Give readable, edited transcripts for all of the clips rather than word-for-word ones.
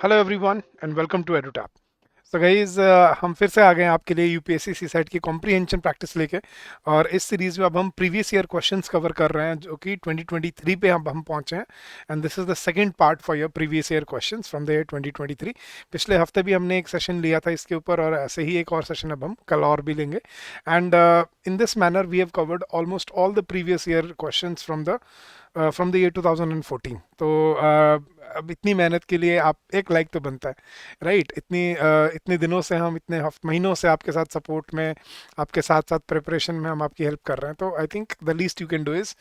Hello everyone and welcome to Edutap. So guys, हम फिर से आ गए हैं आपके लिए यूपीएससी सी सेट की कॉम्प्रिहेंशन प्रैक्टिस लेके। और इस सीरीज में अब हम प्रीवियस ईयर क्वेश्चंस कवर कर रहे हैं जो कि 2023 पे हम पहुंचे हैं। And this is the second part for your previous year questions from the year 2023। पिछले हफ्ते भी हमने एक सेशन लिया था इसके ऊपर, और ऐसे ही एक और सेशन अब हम कल और भी लेंगे। And in this manner we have covered almost all the previous year questions from the year 2014। तो अब इतनी मेहनत के लिए आप एक लाइक तो बनता है, राइट? इतने दिनों से हम इतने महीनों से आपके साथ सपोर्ट में, आपके साथ साथ प्रिपरेशन में हम आपकी हेल्प कर रहे हैं। तो I think the least you can do is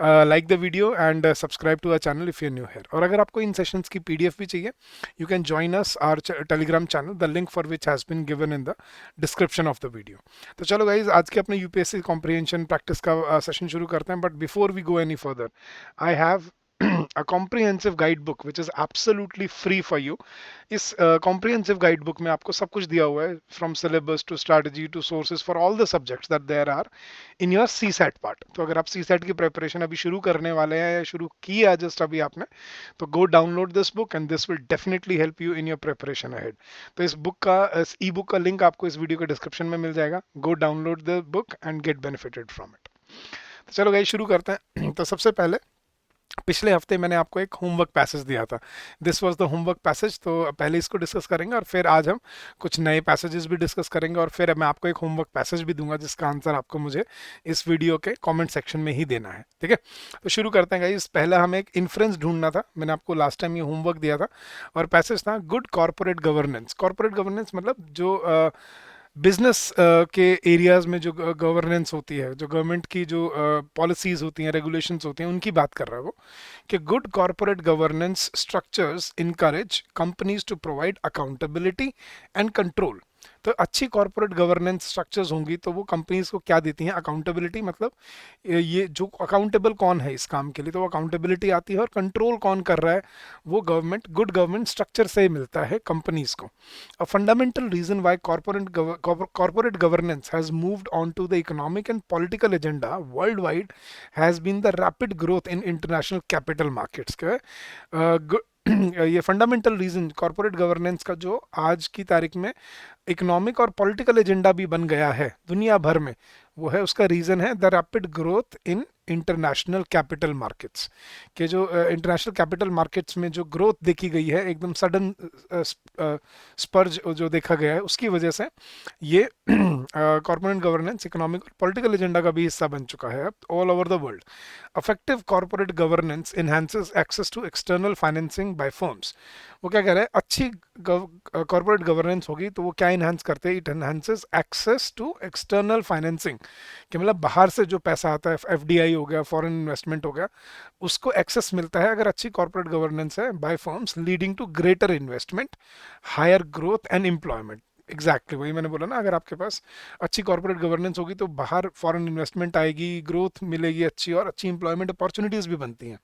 like the video and subscribe to our channel if you new here. और अगर आपको इन सेशंस की पीडीएफ भी चाहिए, you can join us our Telegram channel, the link for which has been given in the description of the video. तो चलो guys, आज के अपने यूपीएससी कॉम्प्रिहेंशन प्रैक्टिस का सेशन शुरू करते हैं। But before we go any further, I have a comprehensive guidebook which is absolutely free for you. इस comprehensive guidebook में आपको सब कुछ दिया हुआ है, from syllabus to strategy to sources for all the subjects that there are in your CSAT part. तो अगर आप CSAT की प्रिपरेशन अभी शुरू करने वाले हैं या शुरू की है जस्ट अभी आपने, तो go download this book and this will definitely help you in your preparation ahead. तो इस ई बुक का लिंक आपको इस वीडियो के डिस्क्रिप्शन में मिल जाएगा। Go download the book and get benefited from it. तो चलो गाइस, शुरू करते हैं। तो सबसे पहले, पिछले हफ्ते मैंने आपको एक होमवर्क पैसेज दिया था। This was the homework passage. तो पहले इसको डिस्कस करेंगे और फिर आज हम कुछ नए पैसेजेस भी डिस्कस करेंगे, और फिर मैं आपको एक होमवर्क पैसेज भी दूंगा जिसका आंसर आपको मुझे इस वीडियो के कमेंट सेक्शन में ही देना है, ठीक है? तो शुरू करते हैं गाइस। पहले हमें एक इन्फ्रेंस ढूंढना था। मैंने आपको लास्ट टाइम ये होमवर्क दिया था और पैसेज था good corporate governance. Corporate governance मतलब जो बिजनेस के एरियाज में जो गवर्नेंस होती है, जो गवर्नमेंट की जो पॉलिसीज होती हैं, रेगुलेशंस होती हैं, उनकी बात कर रहा है वो, कि good corporate governance structures encourage companies to provide accountability and control. तो अच्छी कॉर्पोरेट गवर्नेंस स्ट्रक्चर्स होंगी तो वो कंपनीज को क्या देती हैं? अकाउंटेबिलिटी। मतलब ये जो अकाउंटेबल कौन है इस काम के लिए, तो वो अकाउंटेबिलिटी आती है। और कंट्रोल कौन कर रहा है? वो गवर्नमेंट, गुड गवर्नमेंट स्ट्रक्चर से मिलता है कंपनीज को। A fundamental reason why corporate governance has moved on to the economic and political agenda worldwide has been the rapid growth in international capital markets. ये फंडामेंटल रीजन कॉरपोरेट गवर्नेंस का जो आज की तारीख में इकोनॉमिक और political agenda भी बन गया है दुनिया भर में, वो है, उसका रीजन है the rapid growth in international capital markets. के जो इंटरनेशनल कैपिटल मार्केट्स में जो ग्रोथ देखी गई है, एकदम सडन स्पर्ज जो देखा गया है, उसकी वजह से ये कॉर्पोरेट गवर्नेंस इकोनॉमिक और पॉलिटिकल एजेंडा का भी हिस्सा बन चुका है अब all over the world. Effective corporate governance enhances access to external financing by firms. वो क्या कह रहा है? अच्छी कॉर्पोरेट गवर्नेंस होगी तो वो क्या इनहांस करते हैं? It enhances access to external financing. कि मतलब बाहर से जो पैसा आता है, एफडीआई हो गया, फॉरेन इन्वेस्टमेंट हो गया, उसको एक्सेस मिलता है अगर अच्छी कॉर्पोरेट गवर्नेंस है by firms, leading to greater investment, higher growth and employment. Exactly वही मैंने बोला ना, अगर आपके पास अच्छी कॉर्पोरेट गवर्नेंस होगी तो बाहर फॉरेन इन्वेस्टमेंट आएगी, ग्रोथ मिलेगी अच्छी, और अच्छी इंप्लॉयमेंट अपॉर्चुनिटीज भी बनती हैं।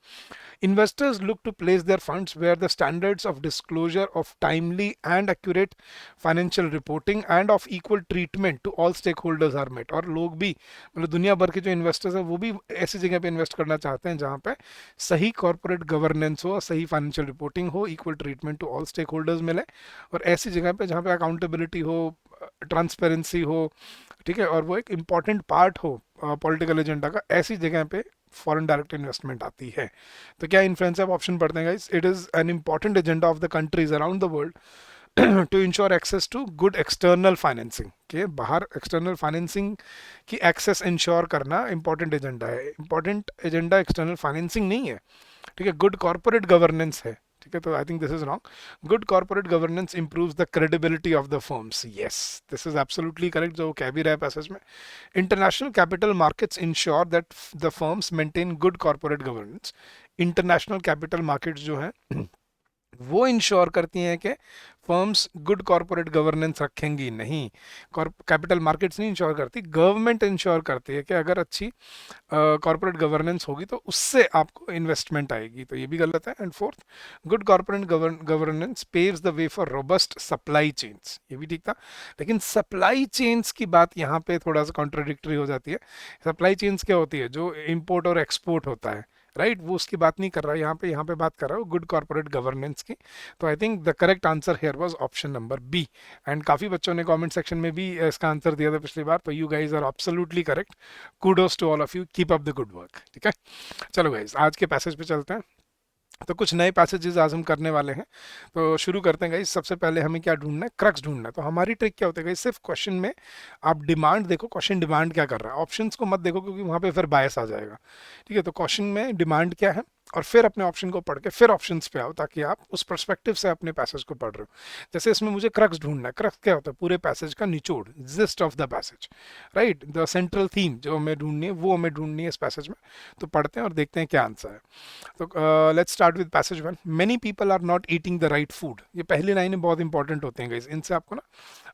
Investors look to place their funds where the standards of disclosure of timely and accurate financial reporting and of equal treatment to all stakeholders are met। और लोग भी, मतलब दुनिया भर के जो इन्वेस्टर्स हैं वो भी ऐसी जगह पे इन्वेस्ट करना चाहते हैं जहाँ पे सही कॉर्पोरेट गवर्नेंस हो, सही फाइनेंशियल रिपोर्टिंग हो, equal treatment to all stakeholders मिले, और ऐसी जगह पे जहाँ पे अकाउंटेबिलिटी हो, ट्रांसपेरेंसी हो, ठीक है, और वो एक इम्पॉर्टेंट पार्ट हो पॉलिटिकल एजेंडा का, ऐसी जगह पे फॉरेन डायरेक्ट इन्वेस्टमेंट आती है। तो क्या इन्फ्लुएंस है? ऑप्शन पढ़ते हैं guys. It is an important agenda of the countries around the world to ensure access to good external financing. के बाहर एक्सटर्नल फाइनेंसिंग की एक्सेस इंश्योर करना इंपॉर्टेंट एजेंडा है। इंपॉर्टेंट एजेंडा एक्सटर्नल फाइनेंसिंग नहीं है, ठीक है, गुड कॉर्पोरेट गवर्नेंस है, ठीक है? तो I think this is wrong. Good corporate governance improves the credibility of the firms. Yes, this is absolutely correct जो कह भी रहा है पैसेज में। International capital markets ensure that the firms maintain good corporate governance. International capital markets जो हैं वो ensure करती हैं कि फर्म्स गुड कॉर्पोरेट गवर्नेंस रखेंगी नहीं। कैपिटल मार्केट्स नहीं इंश्योर करती, गवर्नमेंट इंश्योर करती है कि अगर अच्छी कॉर्पोरेट गवर्नेंस होगी तो उससे आपको इन्वेस्टमेंट आएगी। तो ये भी गलत है। And fourth, good corporate governance paves the way for robust supply chains. ये भी ठीक था, लेकिन सप्लाई चेन्स की बात यहाँ पे थोड़ा सा कॉन्ट्राडिक्टरी हो जाती है। सप्लाई चेन्स क्या होती है? जो इम्पोर्ट और एक्सपोर्ट होता है, राइट, वो उसकी बात नहीं कर रहा है यहाँ पे बात कर रहा है गुड कॉर्पोरेट गवर्नेंस की। तो I think the correct answer here was option number B. And काफ़ी बच्चों ने कमेंट सेक्शन में भी इसका आंसर दिया था पिछली बार, तो you guys are absolutely correct. Kudos to all of you, keep up the good work. ठीक है, चलो गाइज आज के पैसेज पे चलते हैं। तो कुछ नए पैसेजेस आज हम करने वाले हैं, तो शुरू करते हैं गाइस। सबसे पहले हमें क्या ढूंढना है, क्रक्स ढूंढना है। तो हमारी ट्रिक क्या होती है गाइस, सिर्फ क्वेश्चन में आप डिमांड देखो, क्वेश्चन डिमांड क्या कर रहा है, ऑप्शंस को मत देखो क्योंकि वहां पे फिर बायस आ जाएगा। ठीक है, तो क्वेश्चन में डिमांड क्या है और फिर अपने ऑप्शन को पढ़ के फिर ऑप्शंस पे आओ, ताकि आप उस पर्सपेक्टिव से अपने पैसेज को पढ़ रहे हो। जैसे इसमें मुझे क्रक्स ढूंढना है, क्रक्स क्या होता है, पूरे पैसेज का निचोड़, gist of the passage, right, the central theme जो हमें ढूंढनी है वो हमें ढूंढनी है इस पैसेज में। तो पढ़ते हैं और देखते हैं क्या आंसर है। तो let's start with passage one. Many people are not eating the right food. ये पहली लाइनें बहुत इंपॉर्टेंट होते हैं गाइस, इनसे आपको ना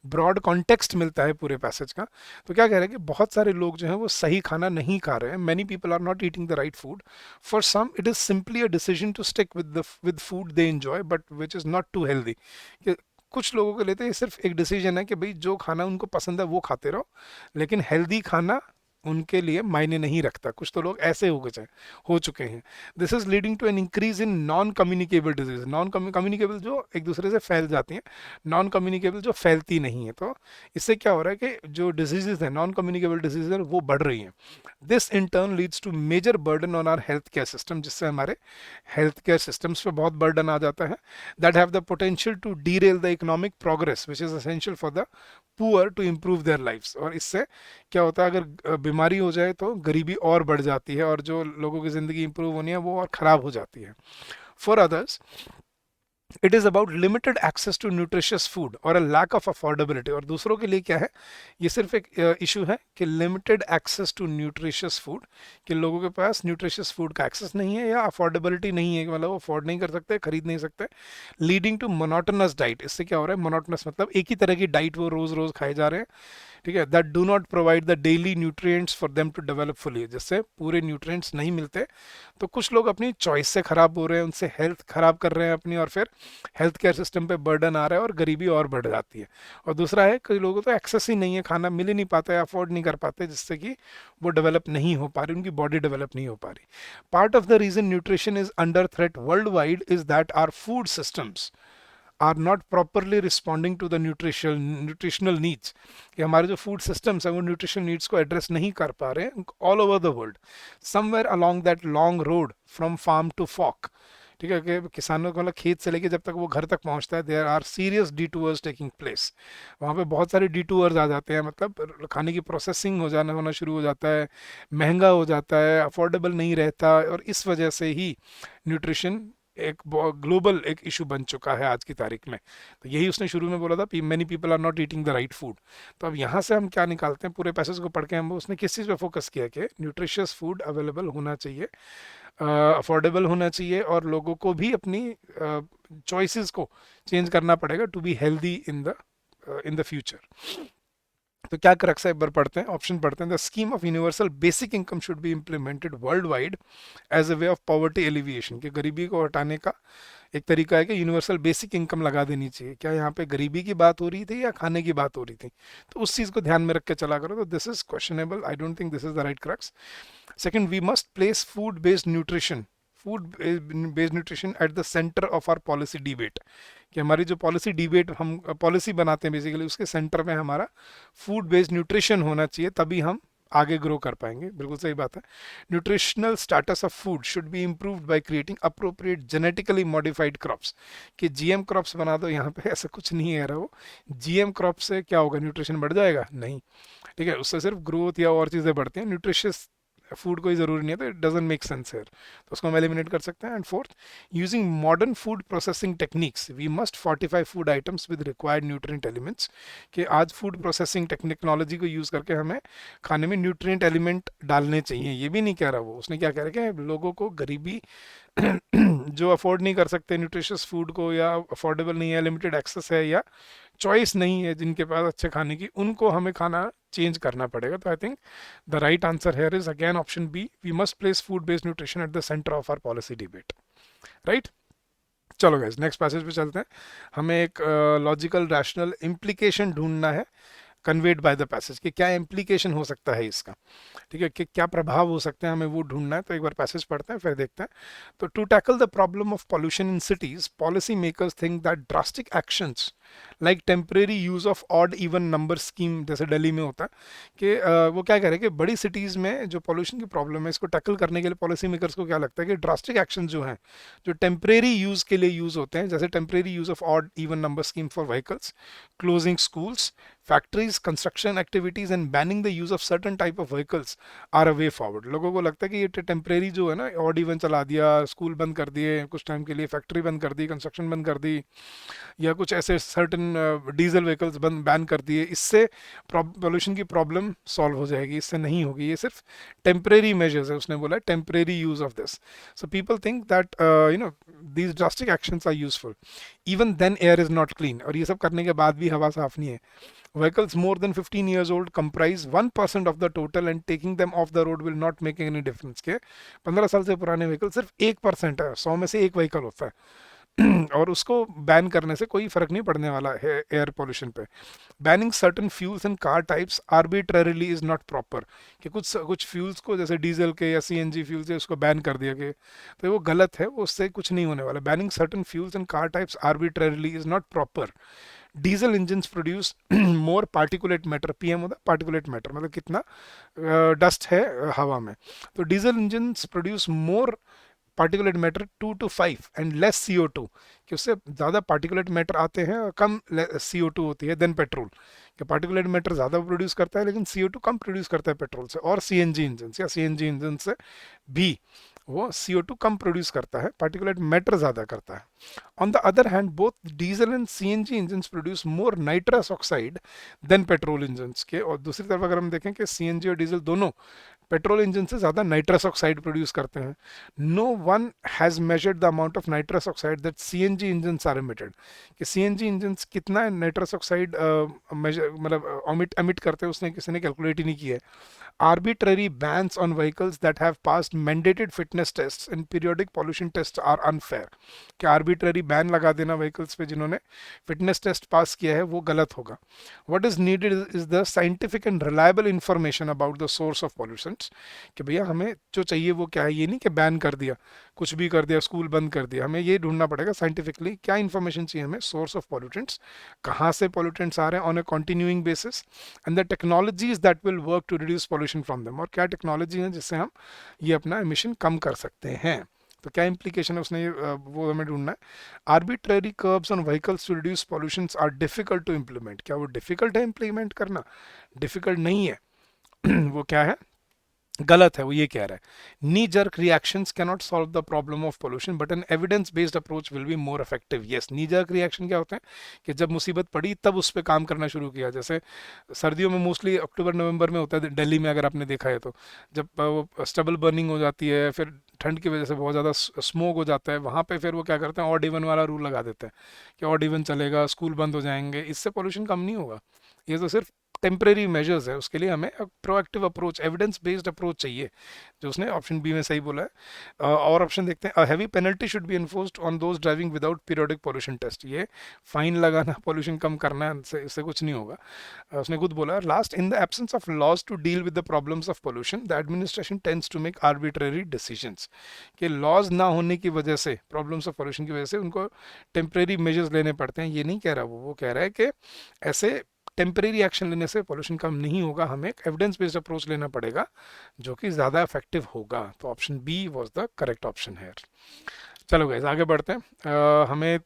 ब्रॉड कॉन्टेक्स्ट मिलता है पूरे पैसेज का। तो क्या कह रहे हैं कि बहुत सारे लोग जो हैं वो सही खाना नहीं खा रहे हैं। Many people are not eating the right food. For some it is simply a decision to stick with food they enjoy but which is not too healthy. कि कुछ लोगों के लिए तो ये सिर्फ एक डिसीजन है कि भाई जो खाना उनको पसंद है वो खाते रहो, लेकिन हेल्दी खाना उनके लिए मायने नहीं रखता। कुछ तो लोग ऐसे हो चुके हैं। This is leading to an increase in non communicable disease. Non communicable जो एक दूसरे से फैल जाती हैं, नॉन कम्युनिकेबल जो फैलती नहीं है। तो इससे क्या हो रहा है कि जो डिजीजेज हैं, नॉन कम्युनिकेबल डिजीज है, वो बढ़ रही हैं। This in turn leads to major burden on our health care system, जिससे हमारे हेल्थ केयर सिस्टम्स पे बहुत बर्डन आ जाता है। That have the potential to derail the economic progress which is essential for the poor to improve their lifes. और इससे क्या होता है, अगर बीमारी हो जाए तो गरीबी और बढ़ जाती है और जो लोगों की ज़िंदगी इंप्रूव होनी है वो और ख़राब हो जाती है। For others it is about limited access to nutritious food और अ लैक ऑफ अफोर्डेबिलिटी। और दूसरों के लिए क्या है, ये सिर्फ एक इशू है कि limited access to nutritious food, कि लोगों के पास न्यूट्रिशियस फूड का एक्सेस नहीं है या अफोर्डेबिलिटी नहीं है, मतलब वो अफोर्ड नहीं कर सकते, खरीद नहीं सकते। लीडिंग टू मोनोटोनस डाइट, इससे क्या हो रहा है, मोनोटोनस मतलब एक ही तरह की डाइट वो रोज़ रोज़ खाए जा रहे हैं। ठीक है, that do not provide the daily nutrients for them to develop fully, जिससे पूरे न्यूट्रिएंट्स नहीं मिलते। तो कुछ लोग अपनी चॉइस से खराब हो रहे हैं, उनसे हेल्थ खराब कर रहे हैं अपनी, और फिर हेल्थ केयर सिस्टम पे बर्डन आ रहा है और गरीबी और बढ़ जाती है। और दूसरा है कई लोगों को तो एक्सेस ही नहीं है, खाना मिल ही नहीं पाता है, अफोर्ड नहीं कर पाते, जिससे कि वो डेवलप नहीं हो पा रही, उनकी बॉडी डेवलप नहीं हो पा रही। Part of the reason nutrition is under threat world wide is that our food systems are not properly responding to the nutritional needs, कि हमारे जो फूड सिस्टम्स हैं वो न्यूट्रिशन नीड्स को एड्रेस नहीं कर पा रहे हैं all over the world. Somewhere along that long road from farm to fork, ठीक है, कि किसानों को मतलब खेत से लेके जब तक वो घर तक पहुंचता है, there are serious detours taking place. वहाँ पे बहुत सारे डिटूअर्स आ जाते हैं, मतलब खाने की प्रोसेसिंग होना शुरू हो जाता है, महंगा हो जाता है, अफोर्डेबल नहीं रहता, और इस वजह से ही न्यूट्रिशन एक ग्लोबल एक इशू बन चुका है आज की तारीख में। तो यही उसने शुरू में बोला था, many people are not eating the right food. तो अब यहाँ से हम क्या निकालते हैं, पूरे पैसेज को पढ़ के हम उसने किस चीज़ पे फोकस किया कि न्यूट्रिशियस फूड अवेलेबल होना चाहिए, अफोर्डेबल होना चाहिए, और लोगों को भी अपनी चॉइसेस को चेंज करना पड़ेगा to be healthy in the future. तो क्या क्रक्स है, एक बार पढ़ते हैं, ऑप्शन पढ़ते हैं। The scheme of universal basic income should be implemented world wide as a way of poverty alleviation, कि गरीबी को हटाने का एक तरीका है कि यूनिवर्सल बेसिक इनकम लगा देनी चाहिए। क्या यहाँ पे गरीबी की बात हो रही थी या खाने की बात हो रही थी, तो उस चीज़ को ध्यान में रख के चला करो। तो this is questionable, I don't think this is the right crux. Second, we must place food based nutrition at the centre of our policy debate, कि हमारी जो पॉलिसी डिबेट हम पॉलिसी बनाते हैं बेसिकली, उसके सेंटर में हमारा फूड बेस्ड न्यूट्रिशन होना चाहिए, तभी हम आगे ग्रो कर पाएंगे। बिल्कुल सही बात है। Nutritional status of food should be improved by creating appropriate genetically modified crops, कि जीएम क्रॉप्स बना दो। यहाँ पे ऐसा कुछ नहीं है रहा, जीएम क्रॉप से क्या होगा, न्यूट्रिशन बढ़ जाएगा? नहीं। ठीक है, उससे सिर्फ ग्रोथ या और चीज़ें बढ़ती हैं, न्यूट्रिशियस फूड कोई ज़रूरी नहीं है, तो इट डजंट मेक सेंस है, तो उसको हम एलिमिनेट कर सकते हैं। And fourth, using modern food processing techniques we must fortify food items with required nutrient elements, कि आज फूड प्रोसेसिंग टेक्नोलॉजी को यूज़ करके हमें खाने में न्यूट्रिएंट एलिमेंट डालने चाहिए। ये भी नहीं कह रहा वो, उसने क्या कह रहा है कि लोगों को गरीबी जो अफोर्ड नहीं कर सकते न्यूट्रिशियस फूड को, या अफोर्डेबल नहीं है, लिमिटेड एक्सेस है, या चॉइस नहीं है जिनके पास अच्छे खाने की, उनको हमें खाना चेंज करना पड़ेगा। तो I think the right answer here is again option B, we must place food based nutrition at the centre of our policy debate. Right, चलो गाइस नेक्स्ट पैसेज पे चलते हैं। हमें एक लॉजिकल रैशनल इम्प्लीकेशन ढूंढना है कन्वेड बाय द पैसेज, कि क्या इम्प्लीकेशन हो सकता है इसका, ठीक है, कि क्या प्रभाव हो सकते हैं, हमें वो ढूंढना है। तो एक बार पैसेज पढ़ते हैं फिर देखते हैं। तो to tackle the problem of pollution in cities, policy makers think that drastic actions like temporary use of odd even number scheme, जैसे दिल्ली में होता है कि वो क्या कह रहे हैं कि बड़ी सिटीज़ में जो पॉल्यूशन की प्रॉब्लम है इसको टैकल करने के लिए पॉलिसी मेकर्स को क्या लगता है कि ड्रास्टिक एक्शन जो हैं, जो टेम्परेरी यूज़ के लिए यूज़ होते हैं, जैसे temporary use of odd even number scheme for vehicles, closing schools, factories, construction activities and banning the use of certain type of vehicles are a way forward. लोगों को लगता है कि ये टेम्परेरी जो है ना, ऑड इवन चला दिया, स्कूल बंद कर दिए कुछ टाइम के लिए, फैक्ट्री बंद कर दी, कंस्ट्रक्शन बंद कर दी, या कुछ ऐसे सर्टन डीजल व्हीकल्स बंद बैन कर दिए, इससे पोल्यूशन की प्रॉब्लम सॉल्व हो जाएगी, इससे नहीं होगी, ये सिर्फ टेम्परेरी मेजर्स है। उसने बोला temporary use of this. So people think that you know these drastic actions are useful, even then air is not clean, और ये सब करने के बाद भी हवा साफ नहीं है। Vehicles more than 15 years old comprise 1% of the total and taking them off the road will not make any difference। के 15 साल से पुराने व्हीकल सिर्फ 1% है, 100 में से एक व्हीकल होता है और उसको बैन करने से कोई फर्क नहीं पड़ने वाला है एयर पोल्यूशन पे। Banning certain fuels and car types arbitrarily is not proper, कि कुछ फ्यूल्स को जैसे डीजल के या सीएनजी फ्यूल्स है उसको बैन कर दिया गया, तो वो गलत है, वो उससे कुछ नहीं होने वाला। Banning certain fuels and car types arbitrarily is not proper. Diesel engines produce more particulate matter, PM होता है पार्टिकुलेट मैटर, मतलब कितना डस्ट है हवा में। तो diesel engines produce more particulate matter 2 to 5 and less CO2, कि उससे ज़्यादा पार्टिकुलेट मैटर आते हैं और कम CO2 होती है देन पेट्रोल, कि पार्टिकुलेट मैटर ज़्यादा प्रोड्यूस करता है लेकिन CO2 कम प्रोड्यूस करता है पेट्रोल से, और सीएनजी इंजन या सीएनजी इंजन से भी वो CO2 कम प्रोड्यूस करता है, पार्टिकुलेट मैटर ज़्यादा करता है। On the other hand both diesel and CNG engines produce more nitrous oxide then petrol engines के, और दूसरी तरफ अगर हम देखें कि सीएनजी और डीजल दोनों पेट्रोल इंजन से ज़्यादा नाइट्रस ऑक्साइड प्रोड्यूस करते हैं। No one has measured the amount of nitrous oxide that CNG engine are emitted, कि सीएनजी इंजन कितना नाइट्रस ऑक्साइड मतलब एमिट करते हैं उसने किसी ने कैलकुलेट ही नहीं किया है। Arbitrary bans on vehicles that have passed mandated fitness tests and periodic pollution tests are unfair, कि arbitrary ban लगा देना vehicles पे जिन्होंने fitness test पास किया है वो गलत होगा। What is needed is the scientific and reliable information about the source of pollutions, कि भैया हमें जो चाहिए वो क्या है, ये नहीं कि बैन कर दिया, कुछ भी कर दिया, स्कूल बंद कर दिया, हमें ये ढूंढना पड़ेगा साइंटिफिकली क्या इन्फॉर्मेशन चाहिए हमें, सोर्स ऑफ पोल्यूटेंट्स, कहाँ से पोल्यूटेंट्स आ रहे हैं on a continuing basis, and the technologies that will work to reduce pollution from them, और क्या टेक्नोलॉजी है जिससे हम ये अपना एमिशन कम कर सकते हैं। तो क्या इम्प्लीकेशन है उसने वो हमें ढूंढना है। Arbitrary curbs on vehicles to reduce pollutions are difficult to implement, क्या वो डिफिकल्ट है इम्प्लीमेंट करना, डिफिकल्ट नहीं है वो क्या है, गलत है, वो ये कह रहा है। नी jerk reactions can not solve the problem of pollution but an evidence based approach will be more effective. Yes, knee jerk reaction क्या होते हैं कि जब मुसीबत पड़ी तब उस पर काम करना शुरू किया, जैसे सर्दियों में मोस्टली अक्टूबर नवंबर में होता है दिल्ली में, अगर आपने देखा है तो जब वो स्टबल बर्निंग हो जाती है, फिर ठंड की वजह से बहुत ज़्यादा स्मोक हो जाता है, वहाँ पे फिर वो क्या करते हैं ऑड इवन वाला रूल लगा देते हैं कि ऑड इवन चलेगा, स्कूल बंद हो जाएंगे, इससे पोल्यूशन कम नहीं होगा। ये तो सिर्फ टेम्परेरी मेजर्स है, उसके लिए हमें proactive approach, evidence based approach चाहिए, जो उसने ऑप्शन बी में सही बोला है। और ऑप्शन देखते हैं, heavy penalty should be enforced on those driving without periodic pollution test, ये फाइन लगाना पोल्यूशन कम करना इससे कुछ नहीं होगा। उसने खुद बोला, last in the absence of laws to deal with the problems of pollution the administration tends to make arbitrary decisions, कि लॉज ना होने की वजह से, प्रॉब्लम्स ऑफ पोल्यूशन की वजह से उनको टेम्परेरी मेजर्स लेने पड़ते हैं। ये नहीं कह रहा वो कह रहा है कि ऐसे टेम्परेरी एक्शन लेने से पोल्यूशन कम नहीं होगा, हमें एक एविडेंस बेस्ड अप्रोच लेना पड़ेगा जो कि ज़्यादा इफेक्टिव होगा। तो option B was the correct option है। चलो गाइस आगे बढ़ते हैं। हमें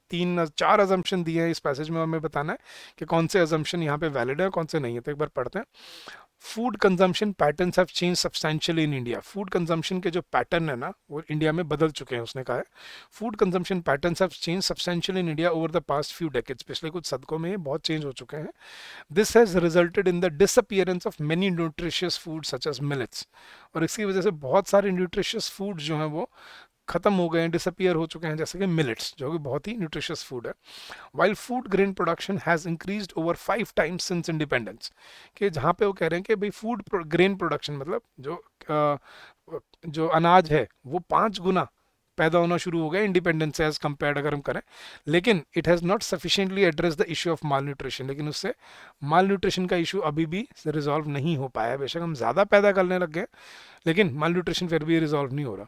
4 अजम्पशन दिए हैं इस पैसेज में, हमें बताना है कि कौन से अजम्पशन यहाँ पे वैलिड है कौन से नहीं है। तो एक बार पढ़ते हैं। Food consumption patterns have change substantially in India, food consumption के जो पैटर्न है ना वो इंडिया में बदल चुके हैं, उसने कहा है। Food consumption patterns have change substantially in India over the past few decades, पिछले कुछ सदकों में ये बहुत चेंज हो चुके हैं। This has resulted in the disappearance of many nutritious food such as millets, और इसकी वजह से बहुत सारे न्यूट्रिशियस फूड जो हैं वो खत्म हो गए हैं, डिसअपियर हो चुके हैं, जैसे कि मिलेट्स जो कि बहुत ही न्यूट्रिशियस फूड है। While food grain production has increased over 5 times since independence, कि जहाँ पे वो कह रहे हैं कि भाई फूड ग्रेन प्रोडक्शन मतलब जो अनाज है वो 5 गुना पैदा होना शुरू हो गया इंडिपेंडेंस से एज कम्पेयर्ड अगर हम करें, लेकिन it has not sufficiently address the issue of mall nutrition, लेकिन उससे माल न्यूट्रिशन का इशू अभी भी रिजॉल्व नहीं हो पाया। बेशक हम ज़्यादा पैदा करने लग गए, लेकिन माल न्यूट्रिशन फिर भी रिजॉल्व नहीं हो रहा।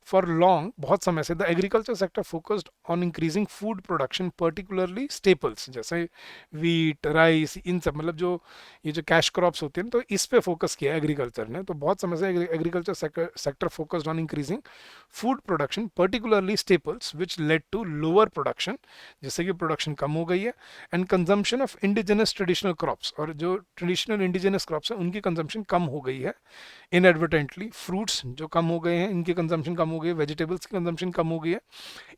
फॉर लॉन्ग, बहुत समय से, the agriculture sector focused on increasing food production, particularly staples जैसे वीट, राइस, इन सब, मतलब जो ये जो कैश क्रॉप्स होते हैं, तो इस पे फोकस किया एग्रीकल्चर ने। तो बहुत समय से agriculture sector focused on increasing food production, particularly staples, which led to lower production, जिससे कि प्रोडक्शन कम हो गई है, and consumption of indigenous traditional crops, और जो ट्रेडिशनल इंडिजिनस क्रॉप्स हैं उनकी कंजम्पशन कम हो गई है इनएडवर्टेंटली। फ्रूट्स जो कम हो गए हैं, इनकी कंजम्पशन कम हो गई है, वेजिटेबल्स की कंजम्पशन कम हो गई है,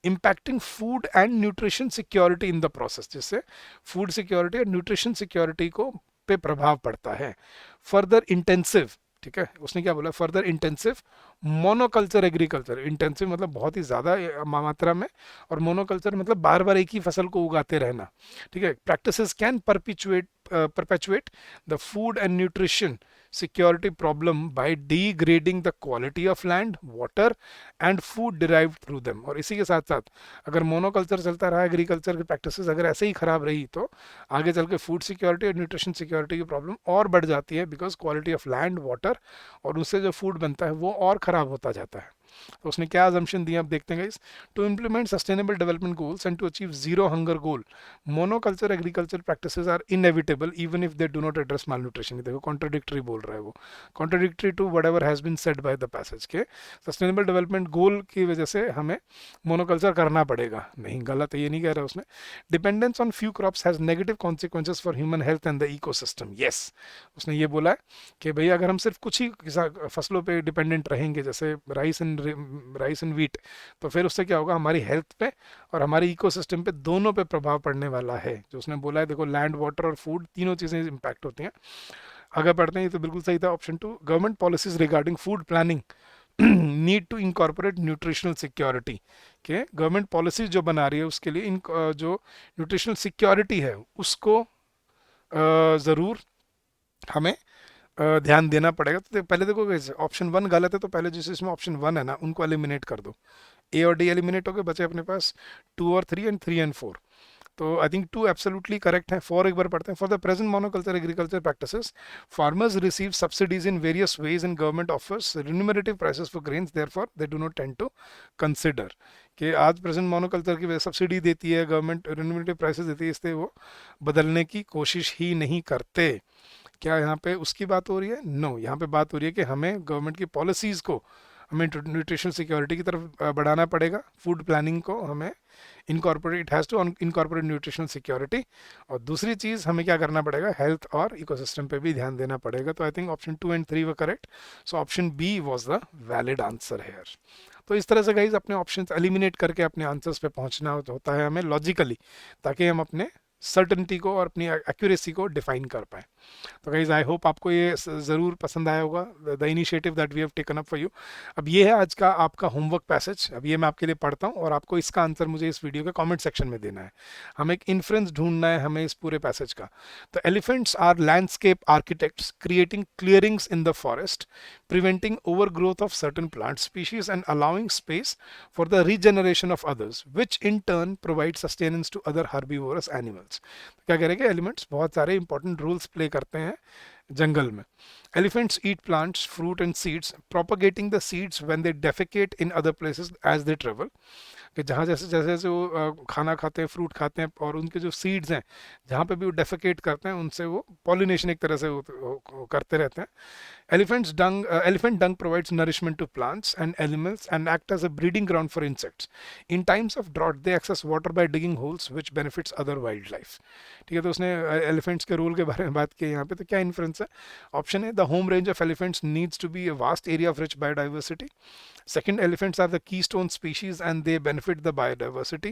impacting food and nutrition security in the process, जिससे फूड सिक्योरिटी और न्यूट्रिशन सिक्योरिटी को पे प्रभाव पड़ता है। फर्दर इंटेंसिव, ठीक है, उसने क्या बोला, further intensive monoculture agriculture, intensive मतलब बहुत ही ज़्यादा मात्रा में, और मोनोकल्चर मतलब बार बार एक ही फसल को उगाते रहना, ठीक है। Practices can perpetuate the food and nutrition security problem by degrading the quality of land, water and food derived through them। और इसी के साथ साथ अगर मोनोकल्चर चलता रहा, एग्रीकल्चर की प्रैक्टिसेस अगर ऐसे ही खराब रही, तो आगे चल के फूड सिक्योरिटी और न्यूट्रिशन सिक्योरिटी की प्रॉब्लम और बढ़ जाती है, because quality of land, water और उससे जो फूड बनता है वो और ख़राब होता जाता है। तो उसने क्या अजम्पशन दिया, आप देखते हैं guys, to implement sustainable development goals and to achieve zero hunger goal, monoculture agriculture practices are inevitable even if they do not address malnutrition. देखो कॉन्ट्रोडिक्टरी बोल रहा है वो, contradictory to whatever has been said by the passage के sustainable development goal की वजह से हमें मोनोकल्चर करना पड़ेगा। नहीं, गलत है, ये नहीं कह रहा उसने। Dependence on few crops has negative consequences for human health and the ecosystem. Yes, उसने ये बोला है कि भाई अगर हम सिर्फ कुछ ही फसलों पे डिपेंडेंट रहेंगे, जैसे राइस एंड वीट, तो फिर उससे क्या होगा, हमारी हेल्थ पे और हमारी इकोसिस्टम पे दोनों पे प्रभाव पड़ने वाला है। जो उसने बोला है, देखो लैंड, वाटर और फूड तीनों चीज़ें इम्पैक्ट होती हैं। आगे बढ़ते हैं, ये तो बिल्कुल सही था। Option 2, government policies regarding food planning need to incorporate nutritional security, के गवर्नमेंट पॉलिसीज जो बना रही है उसके लिए जो न्यूट्रिशनल सिक्योरिटी है उसको ज़रूर हमें ध्यान देना पड़ेगा। तो पहले देखो ऑप्शन 1 गलत है, तो पहले जिस इसमें ऑप्शन 1 है ना उनको एलिमिनेट कर दो। ए और डी एलिमिनेट हो गए, बचे अपने पास 2 और 3 एंड 3 एंड 4। तो आई थिंक 2 एब्सोल्युटली करेक्ट है। 4 एक बार पढ़ते हैं। For the present monoculture agriculture practices, farmers receive subsidies in various ways and government offers remunerative prices for grains, therefore they do not tend to consider. कि आज present monoculture की subsidy देती है गवर्नमेंट, रिन्यूमरेटिव प्राइसेस देती है, इसलिए वो बदलने की कोशिश ही नहीं करते। क्या यहाँ पे उसकी बात हो रही है? नो, यहाँ पे बात हो रही है कि हमें गवर्नमेंट की पॉलिसीज़ को हमें न्यूट्रिशनल सिक्योरिटी की तरफ बढ़ाना पड़ेगा। फूड प्लानिंग को हमें incorporate has to incorporate nutritional security, और दूसरी चीज़ हमें क्या करना पड़ेगा, हेल्थ और इकोसिस्टम पे भी ध्यान देना पड़ेगा। तो I think option 2 and 3 were correct, so option B was the valid answer here. तो इस तरह से गाइज अपने ऑप्शंस एलिमिनेट करके अपने आंसर्स पे पहुंचना होता है हमें लॉजिकली, ताकि हम अपने सर्टनिटी को और अपनी एक्यूरेसी को डिफाइन कर पाएँ। तो गाइज आई होप आपको ये ज़रूर पसंद आया होगा, the initiative that we have taken up for you. अब ये है आज का आपका होमवर्क पैसेज। अब ये मैं आपके लिए पढ़ता हूँ और आपको इसका आंसर मुझे इस वीडियो के कमेंट सेक्शन में देना है। हमें एक इन्फ्रेंस ढूंढना है हमें इस पूरे पैसेज का। तो elephants are landscape architects creating clearings in the forest, preventing overgrowth of certain plant species and allowing space for the regeneration of others, which in turn provide sustenance to other herbivorous animals। क्या करेंगे, elements बहुत सारे important roles play करते हैं जंगल में। Elephants eat plants, fruit and seeds, propagating the seeds when they defecate in other places as they travel। कि जहाँ जैसे जैसे जैसे वो खाना खाते हैं, फ्रूट खाते हैं, और उनके जो सीड्स हैं जहाँ पे भी वो डेफिकेट करते हैं उनसे वो पॉलिनेशन एक तरह से वो करते रहते हैं। Elephant dung provides nourishment to plants and animals and act as a breeding ground for insects. In times of drought, they access water by digging holes, which benefits other wildlife। ठीक है, तो उसने एलिफेंट्स के role के बारे में बात की यहाँ पे। तो क्या इन्फ्रेंस है? ऑप्शन है, the home range of elephants needs to be a vast area of rich biodiversity. Second, elephants are the keystone species and they benefit the biodiversity.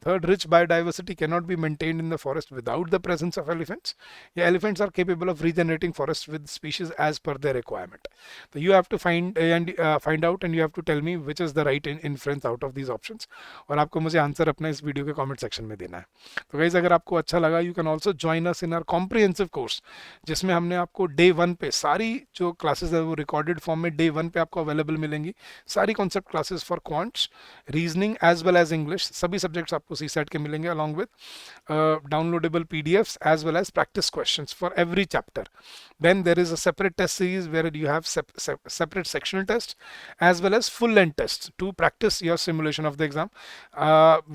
Third, rich biodiversity cannot be maintained in the forest without the presence of elephants. Yeah, elephants are capable of regenerating forests with species as per their requirement. So you have to find out and you have to tell me which is the right inference out of these options. और आपको मुझे answer अपने इस video के comment section में देना है. तो गाइज अगर आपको अच्छा लगा you can also join us in our comprehensive course, जिसमें हमने आपको डे 1 पे सारी जो क्लासेस है वो रिकॉर्डेड फॉर्म में डे 1 पे आपको अवेलेबल मिलेंगी. सारी concept classes for quants, reasoning as well as English, सभी सब्जेक्ट्स आपको सी सेट के मिलेंगे along with downloadable PDFs as well as practice questions for every chapter. Then there is a separate test series where you have separate sectional tests as well as full length tests to practice your simulation of the exam.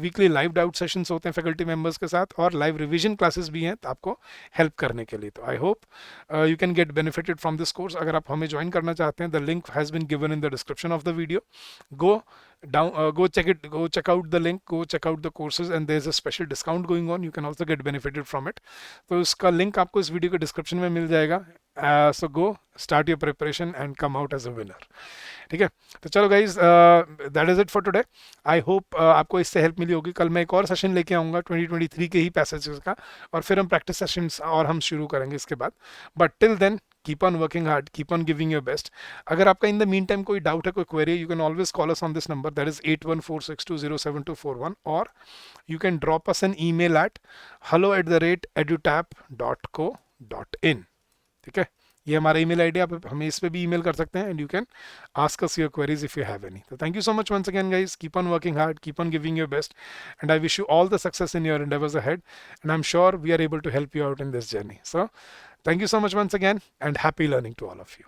Weekly live doubt sessions होते हैं faculty members के साथ और live revision classes भी हैं आपको help करने के लिए. तो I hope you can get benefited from this course. अगर आप हमें join करना चाहते हैं, the link has been given in the description of the video. Go check out the link, go check out the courses, and there's a special discount going on. You can also get benefited from it. तो इसका link आपको इस video के description में मिल जाएगा. So go start your preparation and come out as a winner. ठीक है, तो चलो guys, that is it for today. I hope आपको इससे हेल्प मिली होगी. कल मैं एक और सेशन लेके आऊँगा 2023 के ही पैसेजेस का, और फिर हम प्रैक्टिस सेशंस और हम शुरू करेंगे इसके बाद. But till then keep on working hard, keep on giving your best. अगर आपका in the meantime कोई doubt है, कोई query, you can always call us on this number, that is 8146207241, or you can drop us an email at hello@edutap.co.in. ठीक है, ये हमारा email ID, आप हमें इस पे भी ईमेल कर सकते हैं and you can ask us your queries if you have any. तो thank you so much once again guys. Keep on working hard, keep on giving your best, and I wish you all the success in your endeavors ahead, and I'm sure we are able to help you out in this journey. So thank you so much once again, and happy learning to all of you.